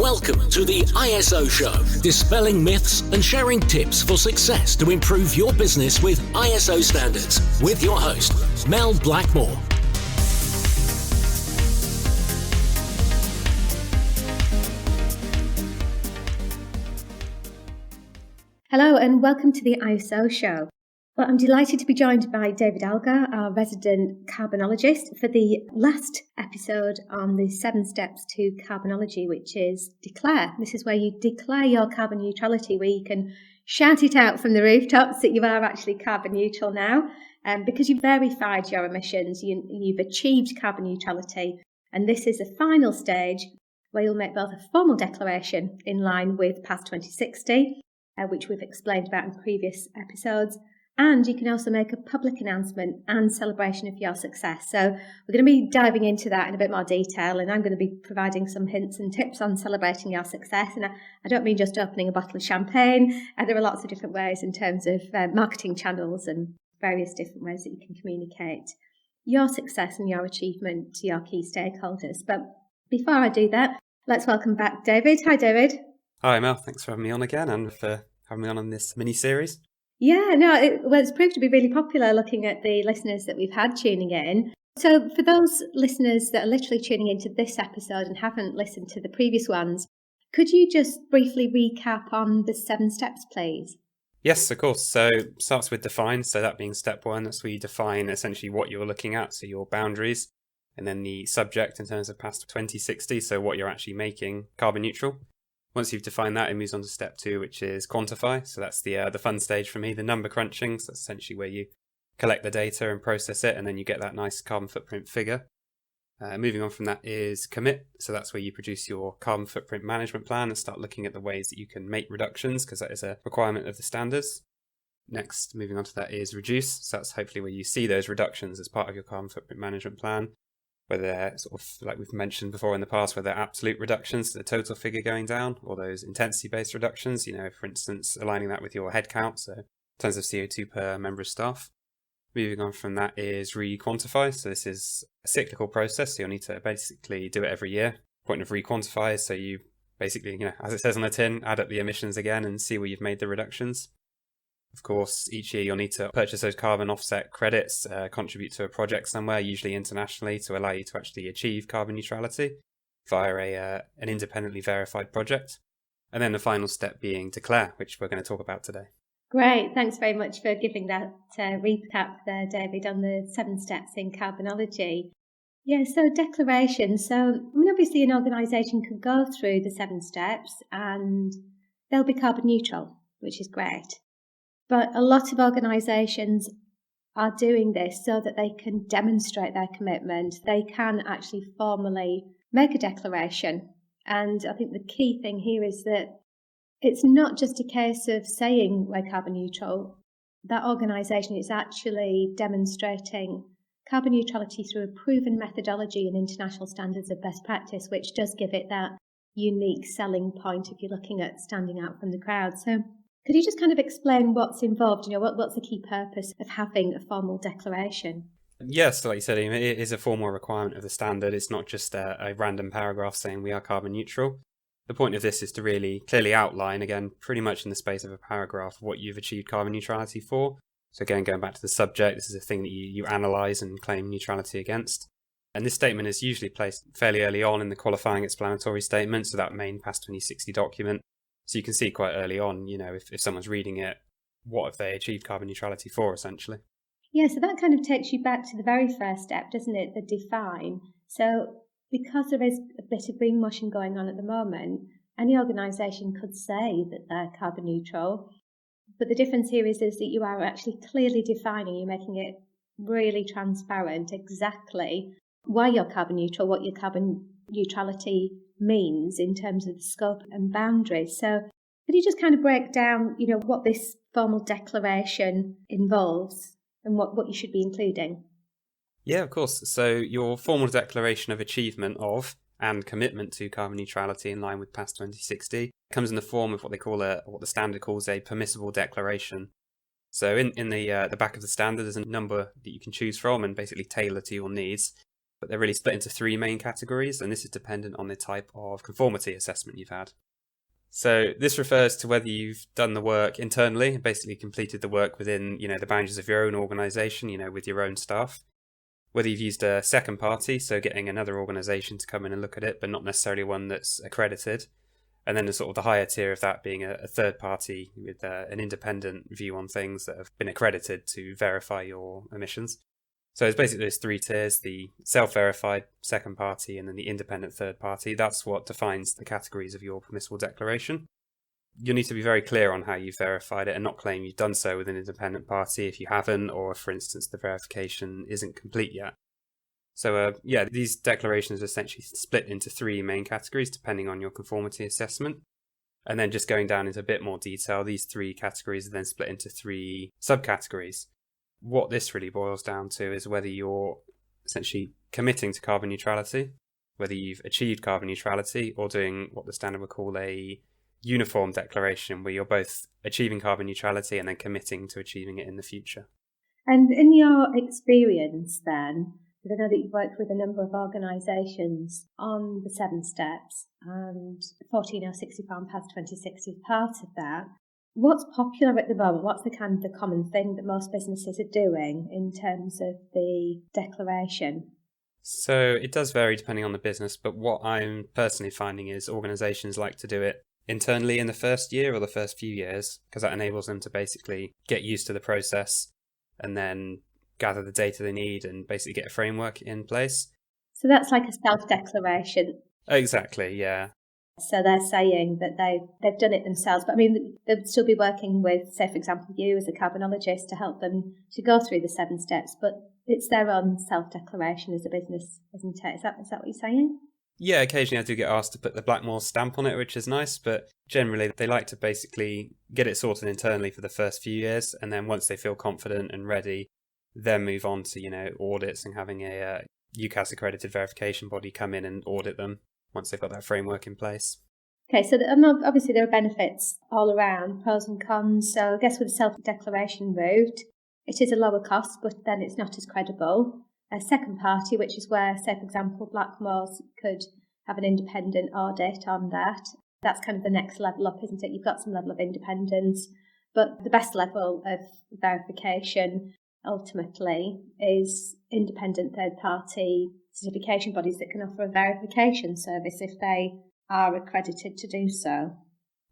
Welcome to the ISO Show, dispelling myths and sharing tips for success to improve your business with ISO standards, with your host, Mel Blackmore. Hello and welcome to the ISO Show. Well, I'm delighted to be joined by David Algar, our resident carbonologist, for the last episode on the 7 steps to carbonology, which is declare. This is where you declare your carbon neutrality, where you can shout it out from the rooftops that you are actually carbon neutral now, because you've verified your emissions, you've achieved carbon neutrality, and this is the final stage where you'll make both a formal declaration in line with PAS 2060, which we've explained about in previous episodes. And you can also make a public announcement and celebration of your success. So we're going to be diving into that in a bit more detail, and I'm going to be providing some hints and tips on celebrating your success. And I don't mean just opening a bottle of champagne. There are lots of different ways in terms of marketing channels and various different ways that you can communicate your success and your achievement to your key stakeholders. But before I do that, let's welcome back David. Hi, David. Hi, Mel. Thanks for having me on again and for having me on this mini-series. Yeah, no, it's proved to be really popular looking at the listeners that we've had tuning in. So for those listeners that are literally tuning into this episode and haven't listened to the previous ones, could you just briefly recap on the 7 steps, please? Yes, of course. So it starts with define. So that being step 1, that's where you define essentially what you're looking at, so your boundaries, and then the subject in terms of PAS 2060, so what you're actually making carbon neutral. Once you've defined that, it moves on to step 2, which is quantify. So that's the fun stage for me, the number crunching. So that's essentially where you collect the data and process it, and then you get that nice carbon footprint figure. Moving on from that is commit. So that's where you produce your carbon footprint management plan and start looking at the ways that you can make reductions, because that is a requirement of the standards. Next, moving on to that is reduce. So that's hopefully where you see those reductions as part of your carbon footprint management plan, whether they're sort of, like we've mentioned before in the past, whether they're absolute reductions to the total figure going down, or those intensity-based reductions, for instance, aligning that with your headcount, so tons of CO2 per member of staff. Moving on from that is re-quantify. So this is a cyclical process, so you'll need to basically do it every year. Point of re-quantify is so you basically, as it says on the tin, add up the emissions again and see where you've made the reductions. Of course, each year you'll need to purchase those carbon offset credits, contribute to a project somewhere, usually internationally, to allow you to actually achieve carbon neutrality via an independently verified project. And then the final step being declare, which we're going to talk about today. Great. Thanks very much for giving that recap there, David, on the 7 steps in carbonology. Yeah, so declaration. So, obviously an organisation could go through the 7 steps and they'll be carbon neutral, which is great. But a lot of organisations are doing this so that they can demonstrate their commitment. They can actually formally make a declaration. And I think the key thing here is that it's not just a case of saying we're carbon neutral. That organisation is actually demonstrating carbon neutrality through a proven methodology and international standards of best practice, which does give it that unique selling point if you're looking at standing out from the crowd. So could you just kind of explain what's involved? What's the key purpose of having a formal declaration? Yes, like you said, it is a formal requirement of the standard. It's not just a random paragraph saying we are carbon neutral. The point of this is to really clearly outline, again, pretty much in the space of a paragraph, what you've achieved carbon neutrality for. So again, going back to the subject, this is a thing that you analyse and claim neutrality against. And this statement is usually placed fairly early on in the qualifying explanatory statement, so that main PAS 2060 document. So you can see quite early on, if someone's reading it, what have they achieved carbon neutrality for, essentially. Yeah, so that kind of takes you back to the very first step, doesn't it? The define. So because there is a bit of greenwashing going on at the moment, any organisation could say that they're carbon neutral. But the difference here is that you are actually clearly defining, you're making it really transparent exactly why you're carbon neutral, what your carbon neutrality means in terms of the scope and boundaries. So could you just kind of break down, what this formal declaration involves and what you should be including? Yeah, of course. So your formal declaration of achievement of and commitment to carbon neutrality in line with PAS 2060 comes in the form of what the standard calls a permissible declaration. So in the back of the standard, there's a number that you can choose from and basically tailor to your needs. but they're really split into three main categories, and this is dependent on the type of conformity assessment you've had. So this refers to whether you've done the work internally, basically completed the work within, the boundaries of your own organisation, with your own staff. Whether you've used a second party, so getting another organisation to come in and look at it, but not necessarily one that's accredited. And then the higher tier of that being a third party with an independent view on things that have been accredited to verify your emissions. So it's basically those three tiers, the self-verified second party and then the independent third party. That's what defines the categories of your permissible declaration. You'll need to be very clear on how you've verified it and not claim you've done so with an independent party if you haven't, or if, for instance, the verification isn't complete yet. So, these declarations are essentially split into three main categories depending on your conformity assessment. And then just going down into a bit more detail, these three categories are then split into three subcategories. What this really boils down to is whether you're essentially committing to carbon neutrality, whether you've achieved carbon neutrality, or doing what the standard would call a uniform declaration, where you're both achieving carbon neutrality and then committing to achieving it in the future. And in your experience then, I know that you've worked with a number of organisations on the 7 steps, and 14060 Farm Path 2060 is part of that. What's popular at the moment? What's the common thing that most businesses are doing in terms of the declaration? So it does vary depending on the business, but what I'm personally finding is organisations like to do it internally in the first year or the first few years, because that enables them to basically get used to the process and then gather the data they need and basically get a framework in place. So that's like a self-declaration. Exactly, yeah. So they're saying that they've done it themselves, but they'd still be working with, say, for example, you as a carbonologist to help them to go through the 7 steps, but it's their own self-declaration as a business, isn't it? Is that what you're saying? Yeah, occasionally I do get asked to put the Blackmores stamp on it, which is nice, but generally they like to basically get it sorted internally for the first few years, and then once they feel confident and ready, then move on to, audits and having a UCAS accredited verification body come in and audit them once they've got that framework in place. Okay, so obviously there are benefits all around, pros and cons. So I guess with the self-declaration route, it is a lower cost, but then it's not as credible. A second party, which is where, say, for example, Blackmores could have an independent audit on that. That's kind of the next level up, isn't it? You've got some level of independence, but the best level of verification ultimately is independent third-party certification bodies that can offer a verification service if they are accredited to do so.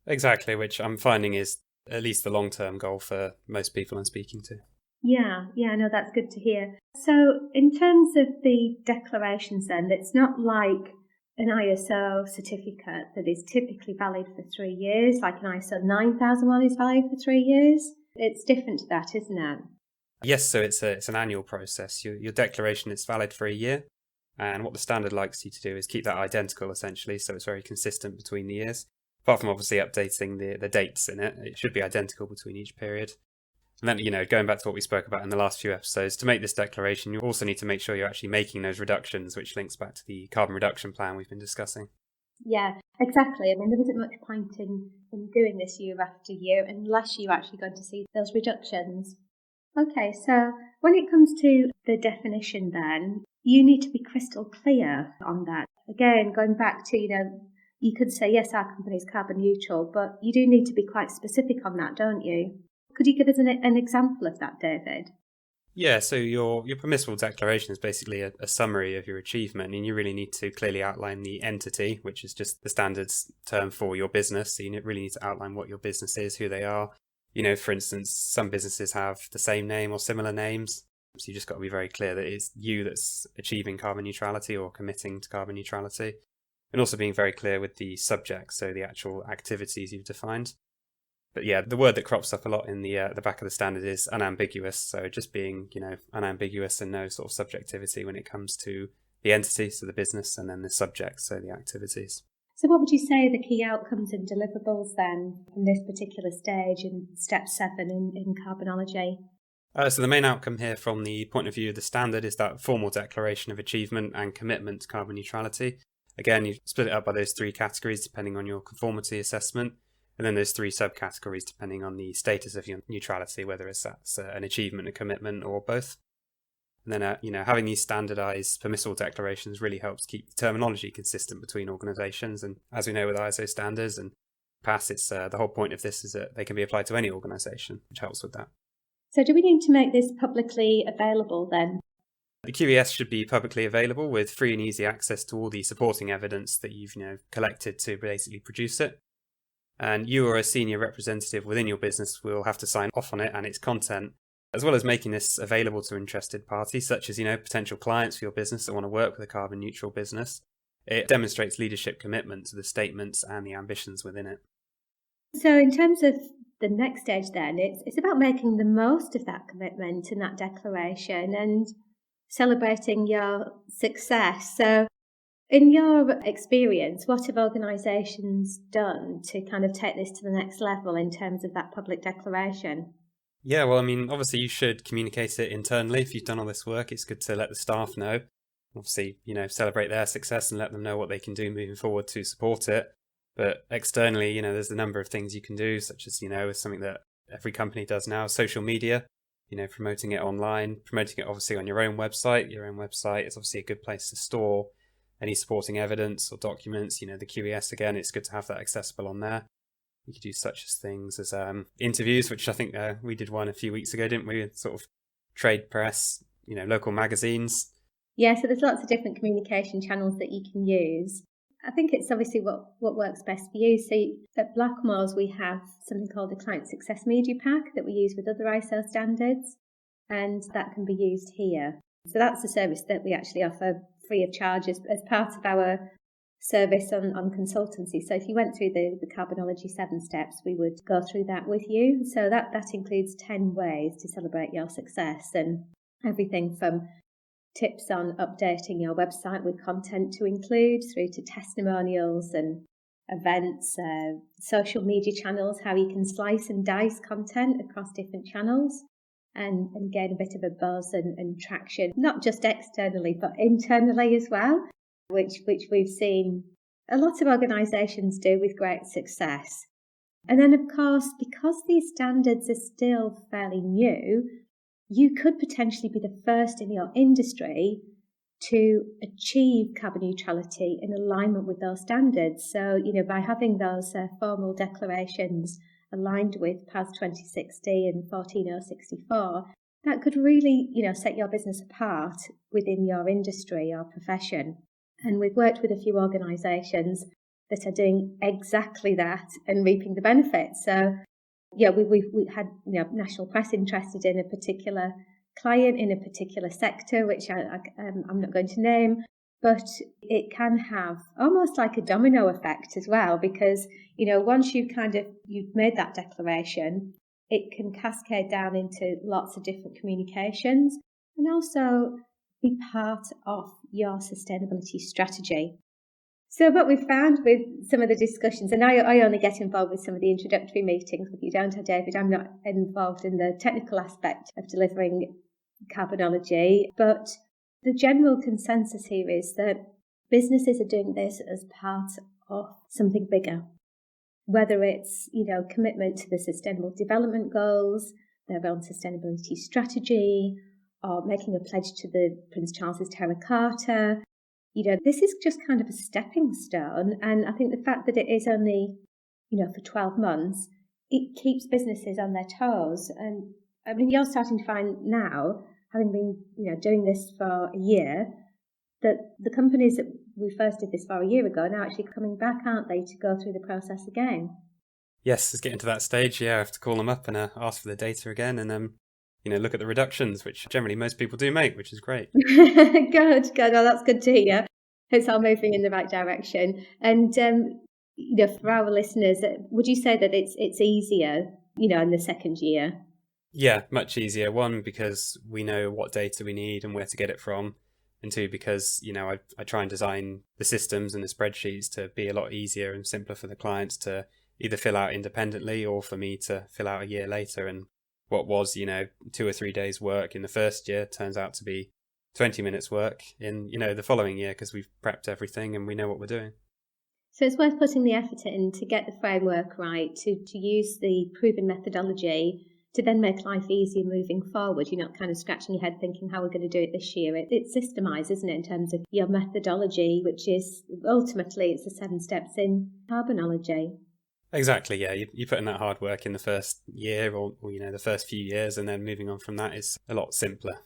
Exactly, which I'm finding is at least the long-term goal for most people I'm speaking to. Yeah, no, that's good to hear. So in terms of the declarations then, it's not like an ISO certificate that is typically valid for 3 years, like an ISO 9001 is valid for 3 years. It's different to that, isn't it? Yes, so it's an annual process. Your declaration is valid for a year, and what the standard likes you to do is keep that identical, essentially, so it's very consistent between the years. Apart from obviously updating the dates in it, it should be identical between each period. And then, going back to what we spoke about in the last few episodes, to make this declaration, you also need to make sure you're actually making those reductions, which links back to the carbon reduction plan we've been discussing. Yeah, exactly. There isn't much point in doing this year after year unless you're actually going to see those reductions. Okay, so when it comes to the definition then, you need to be crystal clear on that. Again, going back to, you could say, yes, our company is carbon neutral, but you do need to be quite specific on that, don't you? Could you give us an example of that, David? Yeah, so your permissible declaration is basically a summary of your achievement, and you really need to clearly outline the entity, which is just the standards term for your business. So you really need to outline what your business is, who they are. For instance, some businesses have the same name or similar names. So you just got to be very clear that it's you that's achieving carbon neutrality or committing to carbon neutrality. And also being very clear with the subject, so the actual activities you've defined. But yeah, the word that crops up a lot in the back of the standard is unambiguous. So just being, unambiguous and no sort of subjectivity when it comes to the entity, so the business, and then the subject, so the activities. So what would you say are the key outcomes and deliverables then from this particular stage in step 7 in Carbonology? So the main outcome here from the point of view of the standard is that formal declaration of achievement and commitment to carbon neutrality. Again, you split it up by those 3 categories depending on your conformity assessment, and then those 3 subcategories depending on the status of your neutrality, whether that's an achievement, a commitment, or both. And then, having these standardized permissible declarations really helps keep the terminology consistent between organizations. And as we know with ISO standards and PAS, it's the whole point of this is that they can be applied to any organization, which helps with that. So do we need to make this publicly available then? The QES should be publicly available with free and easy access to all the supporting evidence that you've collected to basically produce it. And you or a senior representative within your business will have to sign off on it and its content, as well as making this available to interested parties, such as, potential clients for your business that want to work with a carbon neutral business. It demonstrates leadership commitment to the statements and the ambitions within it. So in terms of the next stage then, it's about making the most of that commitment and that declaration and celebrating your success. So in your experience, what have organisations done to kind of take this to the next level in terms of that public declaration? Yeah, well, obviously you should communicate it internally. If you've done all this work, it's good to let the staff know. Obviously, celebrate their success and let them know what they can do moving forward to support it. But externally, there's a number of things you can do, such as, something that every company does now, social media, promoting it online, promoting it obviously on your own website. Your own website is obviously a good place to store any supporting evidence or documents. The QES, again, it's good to have that accessible on there. You could do such as things as interviews, which I think we did one a few weeks ago, didn't we? Sort of trade press, local magazines. Yeah, so there's lots of different communication channels that you can use. I think it's obviously what works best for you. So at Blackmores, we have something called a Client Success Media Pack that we use with other ISO standards, and that can be used here. So that's a service that we actually offer free of charge as part of our service on consultancy. So if you went through the Carbonology 7 steps, we would go through that with you. So that includes 10 ways to celebrate your success, and everything from tips on updating your website with content to include, through to testimonials and events, social media channels, how you can slice and dice content across different channels and gain a bit of a buzz and traction, not just externally, but internally as well, which we've seen a lot of organisations do with great success. And then, of course, because these standards are still fairly new, you could potentially be the first in your industry to achieve carbon neutrality in alignment with those standards. So, by having those formal declarations aligned with PAS 2060 and 14064, that could really, set your business apart within your industry or profession. And we've worked with a few organisations that are doing exactly that and reaping the benefits. So, yeah, we had national press interested in a particular client in a particular sector, which I'm not going to name, but it can have almost like a domino effect as well, because once you've made that declaration, it can cascade down into lots of different communications and also be part of your sustainability strategy. So what we've found with some of the discussions, and I only get involved with some of the introductory meetings with you, don't I, David? I'm not involved in the technical aspect of delivering Carbonology, but the general consensus here is that businesses are doing this as part of something bigger, whether it's, commitment to the Sustainable Development Goals, their own sustainability strategy, or making a pledge to the Prince Charles's Terra Carta. This is just kind of a stepping stone. And I think the fact that it is only, for 12 months, it keeps businesses on their toes. And I mean, you're starting to find now, having been, doing this for a year, that the companies that we first did this for a year ago are now actually coming back, aren't they, to go through the process again? Yes, it's getting to that stage. Yeah, I have to call them up and ask for the data again and, look at the reductions, which generally most people do make, which is great. Good. Well, that's good to hear. It's all moving in the right direction. And, for our listeners, would you say that it's easier, in the second year? Yeah, much easier. One, because we know what data we need and where to get it from. And two, because, I try and design the systems and the spreadsheets to be a lot easier and simpler for the clients to either fill out independently or for me to fill out a year later. And what was, 2 or 3 days work in the first year turns out to be 20 minutes work in, the following year, because we've prepped everything and we know what we're doing. So it's worth putting the effort in to get the framework right, to use the proven methodology to then make life easier moving forward. You're not kind of scratching your head thinking how we're going to do it this year. It's systemised, isn't it, in terms of your methodology, which is ultimately it's the 7 steps in Carbonology. Exactly, yeah. You put in that hard work in the first year or the first few years, and then moving on from that is a lot simpler.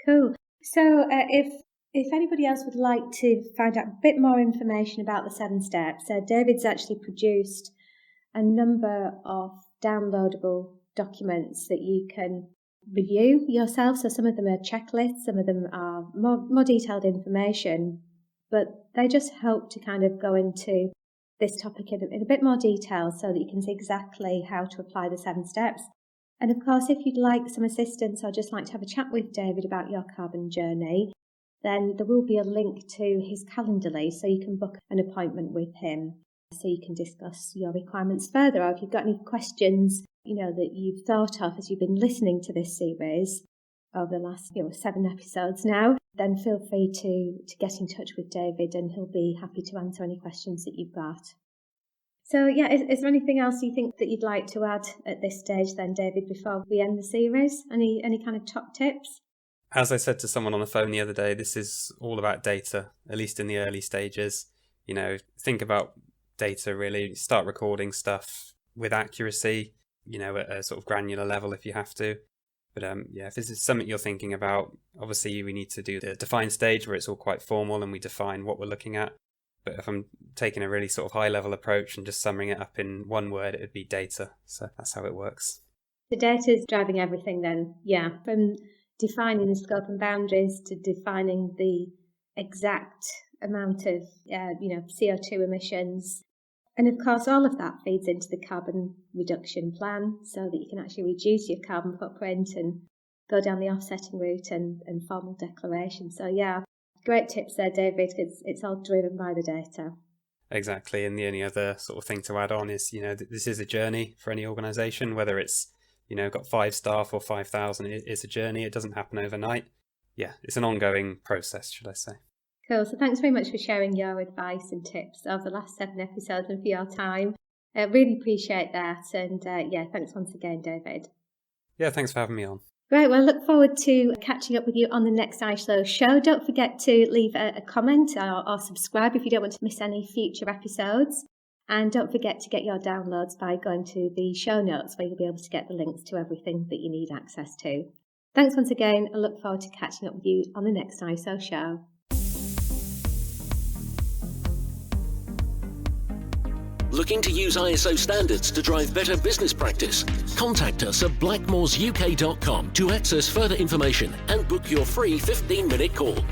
Cool. So if anybody else would like to find out a bit more information about the 7 steps, David's actually produced a number of downloadable documents that you can review yourself. So some of them are checklists, some of them are more detailed information, but they just help to kind of go into this topic in a bit more detail so that you can see exactly how to apply the 7 steps. And of course, if you'd like some assistance or just like to have a chat with David about your carbon journey, then there will be a link to his Calendly so you can book an appointment with him so you can discuss your requirements further. Or if you've got any questions, that you've thought of as you've been listening to this series over the last 7 episodes now, then feel free to get in touch with David and he'll be happy to answer any questions that you've got. So yeah, is there anything else you think that you'd like to add at this stage then, David, before we end the series? Any kind of top tips? As I said to someone on the phone the other day, this is all about data, at least in the early stages. Think about data really, start recording stuff with accuracy, at a sort of granular level if you have to. But if this is something you're thinking about, obviously we need to do the define stage where it's all quite formal and we define what we're looking at. But if I'm taking a really sort of high level approach and just summing it up in one word, it would be data. So that's how it works. The data is driving everything then, yeah. From defining the scope and boundaries to defining the exact amount of, CO2 emissions. And of course, all of that feeds into the carbon reduction plan so that you can actually reduce your carbon footprint and go down the offsetting route and formal declaration. So yeah, great tips there, David, because it's all driven by the data. Exactly. And the only other sort of thing to add on is, this is a journey for any organisation, whether it's, got 5 staff or 5,000, it's a journey. It doesn't happen overnight. Yeah, it's an ongoing process, should I say. Cool. So thanks very much for sharing your advice and tips over the last 7 episodes and for your time. I really appreciate that. And thanks once again, David. Yeah, thanks for having me on. Great. Well, I look forward to catching up with you on the next iSlow show. Don't forget to leave a comment or subscribe if you don't want to miss any future episodes. And don't forget to get your downloads by going to the show notes where you'll be able to get the links to everything that you need access to. Thanks once again. I look forward to catching up with you on the next iSlow show. Looking to use ISO standards to drive better business practice? Contact us at blackmoresuk.com to access further information and book your free 15-minute call.